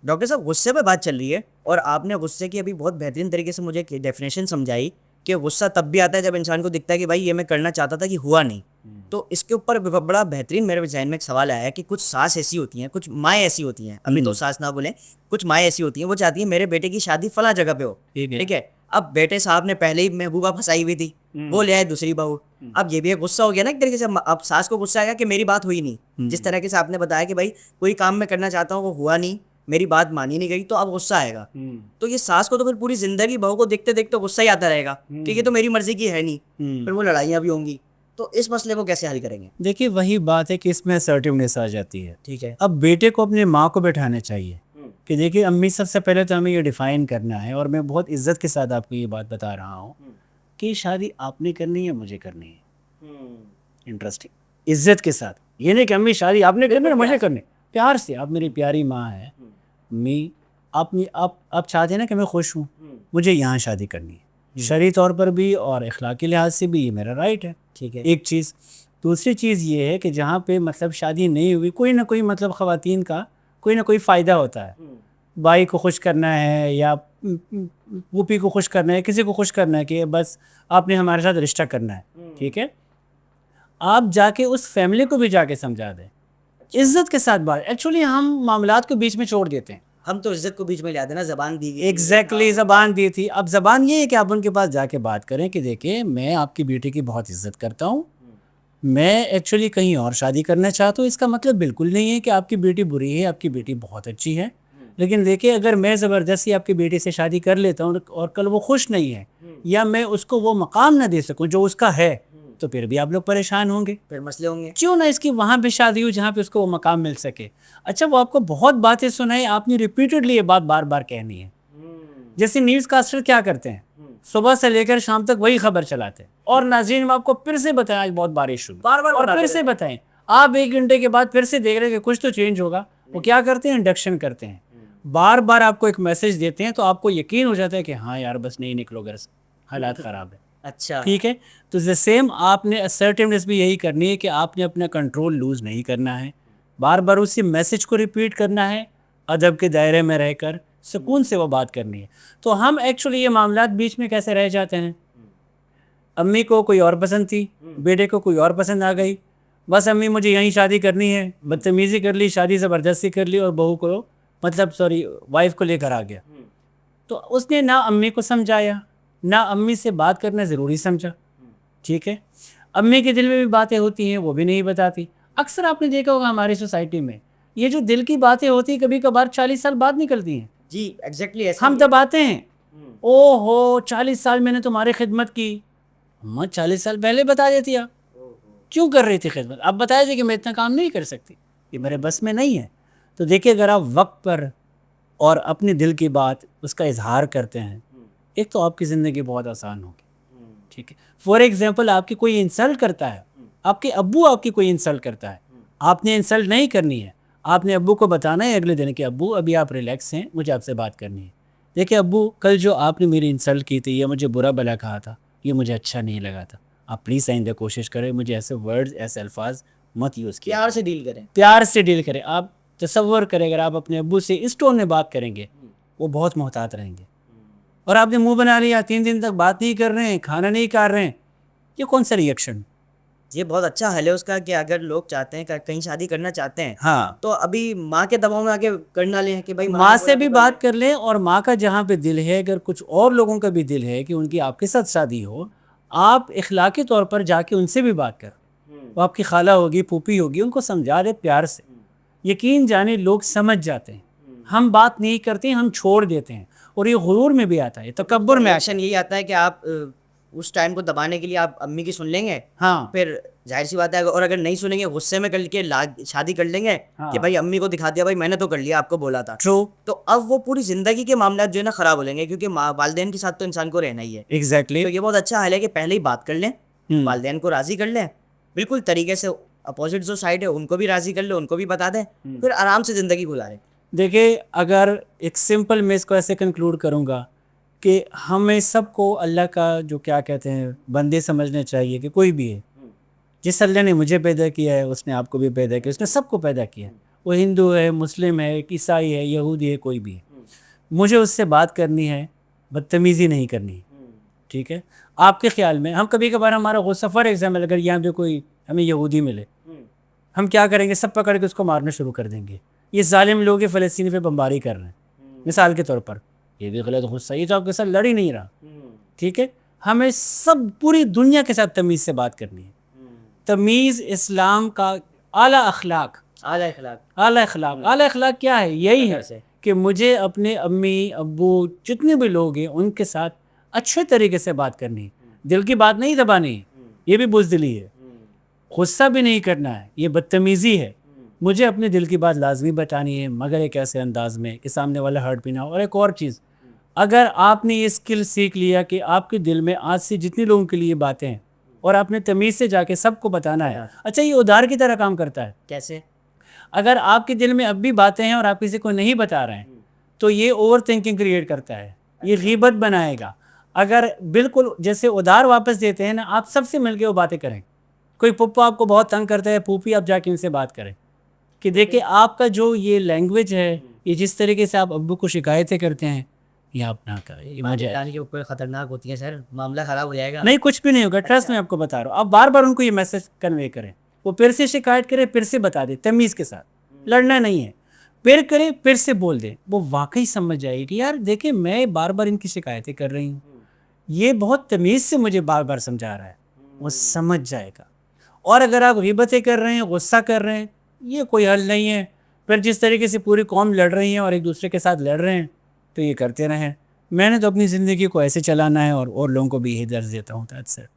Doctor साहब गुस्से पे बात चल रही है और आपने गुस्से की अभी बहुत बेहतरीन तरीके से मुझे डेफिनेशन समझाई कि गुस्सा तब भी आता है जब इंसान को दिखता है कि भाई ये मैं करना चाहता था कि हुआ नहीं। तो इसके ऊपर बड़ा बेहतरीन मेरे जहन में एक सवाल आया है कि कुछ सास ऐसी होती हैं, कुछ माएँ ऐसी होती हैं, अभी तो सास ना बोलें, कुछ माएँ ऐसी होती हैं, वो चाहती हैं मेरे बेटे की शादी फला जगह पे हो। ठीक है। अब बेटे साहब ने पहले ही महबूबा फंसाई हुई थी, वो ले आए दूसरी बहू। अब ये भी एक गुस्सा हो गया ना एक तरीके से, अब सास को गुस्सा आएगा कि मेरी बात हुई नहीं। जिस तरीके से आपने बताया कि भाई कोई काम मैं करना चाहता हूँ वो हुआ नहीं, मेरी बात मानी नहीं गई, तो अब गुस्सा आएगा। तो ये सास को तो फिर पूरी जिंदगी बहू को देखते देखते गुस्सा ही आता रहेगा कि ये तो मेरी मर्जी की है नहीं, फिर वो लड़ाइयाँ भी होंगी। तो इस मसले को कैसे हल करेंगे? देखिए वही बात है कि इसमें असर्टिवनेस आ जाती है। ठीक है। अब बेटे को अपने माँ को बैठाना चाहिए कि देखिए अम्मी, सबसे पहले तो हमें ये डिफाइन करना है, और मैं बहुत इज्जत के साथ आपको ये बात बता रहा हूँ कि शादी आपने करनी है मुझे करनी है। इंटरेस्टिंग, इज्जत के साथ, ये नहीं कि अम्मी शादी आपने करनी है मुझे करनी, प्यार से, आप मेरी प्यारी माँ है, अम्मी आप चाहते हैं ना कि मैं खुश हूँ, मुझे यहाँ शादी करनी है, शरई तौर पर भी और इखलाकी लिहाज से भी ये मेरा राइट है। ठीक है। एक चीज़। दूसरी चीज़ ये है कि जहाँ पे मतलब शादी नहीं हुई, कोई ना कोई मतलब ख़वातीन का कोई ना कोई फ़ायदा होता है, भाई को खुश करना है या पुपी को खुश करना है, किसी को खुश करना है कि बस आपने हमारे साथ रिश्ता करना है। ठीक है, आप जाके उस फैमिली को भी जाके समझा दें, इज्जत के साथ बात। एक्चुअली हम मामलात को बीच में छोड़ देते हैं। हम तो इज्जत को बीच में ले आते ना, जबान दी गई। एग्जैक्टली, ज़बान दी थी। अब ज़बान ये है कि आप उनके पास जाके बात करें कि देखिए मैं आपकी बेटी की बहुत इज्जत करता हूँ, मैं एक्चुअली कहीं और शादी करना चाहता हूँ। इसका मतलब बिल्कुल नहीं है कि आपकी बेटी बुरी है, आपकी बेटी बहुत अच्छी है। लेकिन देखिए अगर मैं ज़बरदस्ती आपकी बेटी से शादी कर लेता हूँ और कल वो खुश नहीं है या मैं उसको वो मकाम ना दे सकूँ जो उसका है, तो फिर भी आप लोग परेशान होंगे, फिर मसले होंगे। क्यों ना इसकी वहाँ पे शादी हो जहाँ पे उसको वो मकाम मिल सके। अच्छा, वो आपको बहुत बातें सुनाई, आपने रिपीटेडली ये बात बार बार कहनी है। जैसे न्यूज़ कास्टर क्या करते हैं, सुबह से लेकर शाम तक वही खबर चलाते हैं, और नाज़रीन मैं आपको फिर से बताएं आज बहुत बारिश हुई, बार बार और बताते फिर से बताएं, आप 1 घंटे के बाद फिर से देख रहे हैं कि कुछ तो चेंज होगा। वो क्या करते हैं, इंडक्शन करते हैं, बार बार आपको एक मैसेज देते हैं, तो आपको यकीन हो जाता है कि हाँ यार बस नहीं निकलो घर से, हालात ख़राब है। अच्छा। ठीक है, तो द सेम आपने असर्टिवनेस भी यही करनी है कि आपने अपना कंट्रोल लूज़ नहीं करना है, बार बार उसी मैसेज को रिपीट करना है, अदब के दायरे में रहकर सुकून से वो बात करनी है। तो हम एक्चुअली ये मामलात बीच में कैसे रह जाते हैं, अम्मी को कोई और पसंद थी, बेटे को कोई और पसंद आ गई, बस अम्मी मुझे यहीं शादी करनी है, बदतमीज़ी कर ली, शादी ज़बरदस्ती कर ली और बहू को मतलब सॉरी वाइफ को लेकर आ गया। तो उसने ना अम्मी को समझाया, ना अम्मी से बात करना ज़रूरी समझा। ठीक है, अम्मी के दिल में भी बातें होती हैं, वो भी नहीं बताती। अक्सर आपने देखा होगा हमारी सोसाइटी में ये जो दिल की बातें होती हैं कभी कभार 40 साल बाद निकलती हैं। जी एग्जैक्टली ऐसा हम ही है। दबाते हैं, ओहो 40 साल मैंने तुम्हारी खिदमत की, अम्मा 40 साल पहले बता देती आप, क्यों कर रही थी खिदमत, अब बताया थी कि मैं इतना काम नहीं कर सकती, ये मेरे बस में नहीं है। तो देखिए अगर आप वक्त पर और अपने दिल की बात उसका इजहार करते हैं, एक तो आपकी ज़िंदगी बहुत आसान होगी। ठीक है, फॉर एग्जांपल आपकी कोई इंसल्ट करता है, आपके अब्बू आपकी कोई इंसल्ट करता है, आपने इंसल्ट नहीं करनी है, आपने अब्बू को बताना है अगले दिन कि अब्बू अभी आप रिलैक्स हैं, मुझे आपसे बात करनी है। देखिए अब्बू, कल जो आपने मेरी इंसल्ट की थी या मुझे बुरा भला कहा था, ये मुझे अच्छा नहीं लगा था, आप प्लीज़ आइंदा कोशिश करें मुझे ऐसे वर्ड्स ऐसे अल्फाज मत यूज़ किया, प्यार से डील करें। प्यार से डील करें। आप तसव्वुर करें अगर आप अपने अब्बू से इस टोन में बात करेंगे, वो बहुत मोहतात रहेंगे। और आपने मुंह बना लिया, 3 दिन तक बात नहीं कर रहे हैं, खाना नहीं खा रहे हैं, ये कौन सा रिएक्शन? ये बहुत अच्छा हल है उसका कि अगर लोग चाहते हैं कहीं शादी करना चाहते हैं, हाँ, तो अभी माँ के दबाव में आके करना ले कि भाई माँ ने से बोला भी तो कर बात ले। कर लें, और माँ का जहाँ पे दिल है, अगर कुछ और लोगों का भी दिल है कि उनकी आपके साथ शादी हो, आप इखलाकी तौर पर जाके उनसे भी बात कर, वो आपकी खाला होगी, फूफी होगी, उनको समझा दे प्यार से। यकीन जाने लोग समझ जाते हैं, हम बात नहीं करते, हम छोड़ देते हैं, और ये गुरूर में भी आता है, तकब्बुर में आता रिएक्शन यही आता है कि आप उस टाइम को दबाने के लिए आप अम्मी की सुन लेंगे। है। हाँ, फिर जाहिर सी बात है, और अगर नहीं सुनेंगे गुस्से में करके शादी कर लेंगे हाँ। कि भाई अम्मी को दिखा दिया, भाई मैंने तो कर लिया, आपको बोला था। ट्रू, तो अब वो पूरी जिंदगी के मामला जो है ना खराब हो जाएंगे, क्योंकि माँ वालदेन के साथ तो इंसान को रहना ही है। एग्जैक्टली। तो ये बहुत अच्छा हाल है कि पहले ही बात कर लें, वालदेन को राजी कर लें, बिल्कुल तरीके से अपोजिट जो साइड है उनको भी राजी कर ले, उनको भी बता दें, फिर आराम से ज़िंदगी गुजारें। देखिए अगर एक सिंपल मैं इसको ऐसे कंक्लूड करूँगा कि हमें सबको अल्लाह का जो क्या कहते हैं बंदे समझने चाहिए, कि कोई भी है, जिस अल्लाह ने मुझे पैदा किया है उसने आपको भी पैदा किया, उसने सबको पैदा किया है, वो हिंदू है, मुस्लिम है, ईसाई है, यहूदी है, कोई भी है, मुझे उससे बात करनी है, बदतमीज़ी नहीं करनी है, ठीक है। आपके ख्याल में हम कभी कभार हमारा गुस्सा, फॉर एग्जाम्पल अगर यहाँ पे कोई हमें यहूदी मिले, हम क्या करेंगे, सब पकड़ के उसको मारना शुरू कर देंगे। ये जालिम लोग ये फ़लस्तीनी पे बमबारी कर रहे हैं, मिसाल के तौर पर, ये भी गलत गुस्सा, ये तो आपके साथ लड़ ही नहीं रहा, ठीक है। हमें सब पूरी दुनिया के साथ तमीज़ से बात करनी है। तमीज़ इस्लाम का आला अखलाक, आला इखलाक। आला अखलाक, आला अखलाक क्या है, यही है कैसे? कि मुझे अपने अम्मी अब्बू जितने भी लोग हैं उनके साथ अच्छे तरीके से बात करनी है, दिल की बात नहीं दबानी है, ये भी बुज़दिली है। गुस्सा भी नहीं करना है, ये बदतमीज़ी है। मुझे अपने दिल की बात लाजमी बतानी है, मगर एक ऐसे अंदाज में कि सामने वाला हर्ट भी ना हो। और एक और चीज़, अगर आपने ये स्किल सीख लिया कि आपके दिल में आज से जितने लोगों के लिए बातें हैं और आपने तमीज़ से जाके सबको बताना है, अच्छा ये उधार की तरह काम करता है। कैसे? अगर आपके दिल में अब भी बातें हैं और आप किसी को नहीं बता रहे हैं, तो ये ओवर थिंकिंग क्रिएट करता है, ये गीबत बनाएगा। अगर बिल्कुल जैसे उधार वापस देते हैं ना, आप सबसे मिलके वो बातें करें। कोई पप्पा आपको बहुत तंग करता है, फूफी, आप जाके उनसे बात करें कि देखिए आपका जो ये लैंग्वेज है, ये जिस तरीके से आप अब्बू को शिकायतें करते हैं, ये आप ना करें, ये मुझे जान के ऊपर खतरनाक होती है सर, मामला ख़राब हो जाएगा। नहीं, कुछ भी नहीं होगा, ट्रस्ट मैं आपको बता रहा हूँ। आप बार बार उनको ये मैसेज कन्वे करें, वो फिर से शिकायत करे, फिर से बता दे, तमीज़ के साथ, लड़ना नहीं है, फिर करें, फिर से बोल दें, वो वाकई समझ जाएगी कि यार देखिए मैं बार बार इनकी शिकायतें कर रही हूँ, ये बहुत तमीज़ से मुझे बार बार समझा रहा है, वो समझ जाएगा। और अगर आप ग़ीबतें कर रहे हैं, गुस्सा कर रहे हैं, ये कोई हल नहीं है। फिर जिस तरीके से पूरी कौम लड़ रही है और एक दूसरे के साथ लड़ रहे हैं, तो ये करते रहें। मैंने तो अपनी ज़िंदगी को ऐसे चलाना है और लोगों को भी यही दर्ज देता हूँ। That's it.